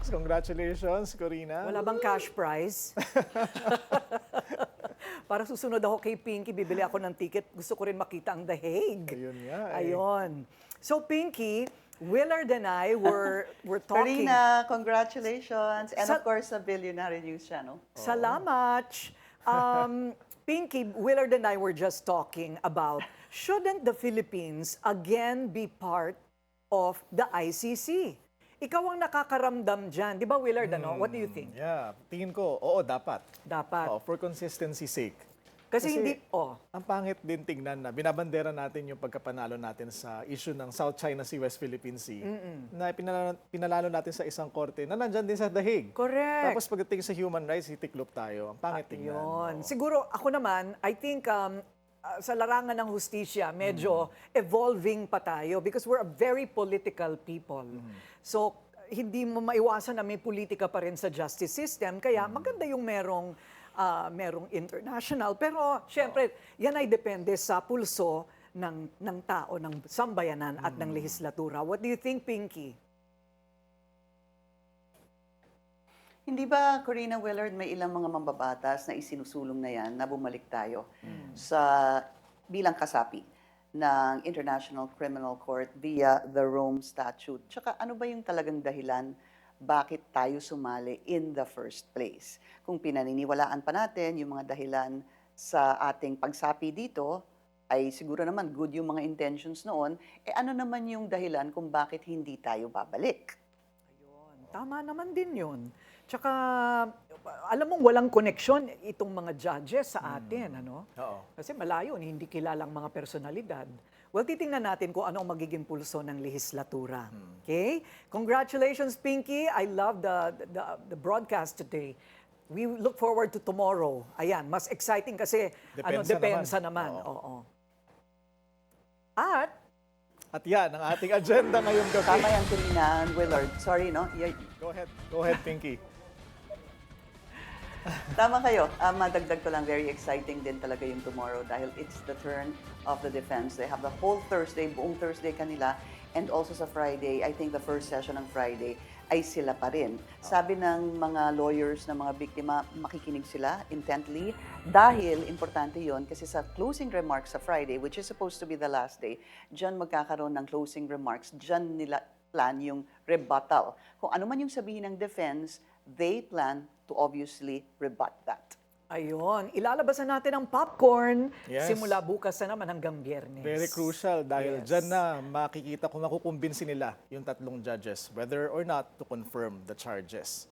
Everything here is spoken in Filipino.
Congratulations, Corina. Wala bang cash prize? Para susunod ako kay Pinky, bibili ako ng ticket. Gusto ko rin makita ang The Hague. Ayun nga eh. Ayun. So Pinky, Willard and I were talking. Karina, congratulations. And Sa- of course, sa Billionaire News Channel. Salamat. Pinky, Willard and I were just talking about, shouldn't the Philippines again be part of the ICC? Ikaw ang nakakaramdam dyan. Di ba, Willard? Ano? What do you think? Yeah, tingin ko, oo, dapat. Dapat. For consistency sake. Kasi hindi, Ang pangit din tingnan na binabandera natin yung pagkapanalo natin sa issue ng South China Sea, West Philippine Sea, na pinalalo natin sa isang korte na nandyan din sa The Hague. Correct. Tapos pagdating sa human rights, hitiklop tayo. Ang pangit tingnan. Yun. Oo. Siguro ako naman, I think sa larangan ng hustisya, medyo evolving pa tayo because we're a very political people. So, hindi mo maiwasan na may politika pa rin sa justice system. Kaya maganda yung merong international. Pero, syempre, yan ay depende sa pulso ng tao, ng sambayanan at ng legislatura. What do you think, Pinky? Hindi ba, Corina Willard, may ilang mga mambabatas na isinusulong na yan na bumalik tayo sa bilang kasapi ng International Criminal Court via the Rome Statute? Tsaka ano ba yung talagang dahilan bakit tayo sumali in the first place? Kung pinaniniwalaan pa natin yung mga dahilan sa ating pagsapi dito, ay siguro naman good yung mga intentions noon, ano naman yung dahilan kung bakit hindi tayo babalik? Ayun, tama naman din yun. Tsaka, alam mong walang koneksyon itong mga judges sa atin, ano? Oo. Kasi malayo, hindi kilalang mga personalidad. Well, titingnan natin kung ano ang magiging pulso ng legislatura. Okay? Congratulations, Pinky. I love the broadcast today. We look forward to tomorrow. Ayan, mas exciting kasi depensa naman. Oo. At yan, ang ating agenda ngayong gabi. Tama yan, Corina and Willard. Sorry, no? Go ahead, Pinky. Tama kayo. Madagdag ko lang, very exciting din talaga yung tomorrow dahil it's the turn of the defense. They have the whole Thursday, buong Thursday kanila, and also sa Friday, I think the first session ng Friday, ay sila pa rin. Sabi ng mga lawyers, ng mga biktima, makikinig sila intently dahil importante yon kasi sa closing remarks sa Friday, which is supposed to be the last day, dyan magkakaroon ng closing remarks, dyan nila plan yung rebuttal. Kung ano man yung sabihin ng defense, they plan to obviously rebut that. ayun, ilalabasan natin ang popcorn Yes. simula bukas na naman hanggang Biyernes. Very crucial dahil Yes. dyan na makikita kung makukumbinsi nila yung tatlong judges whether or not to confirm the charges.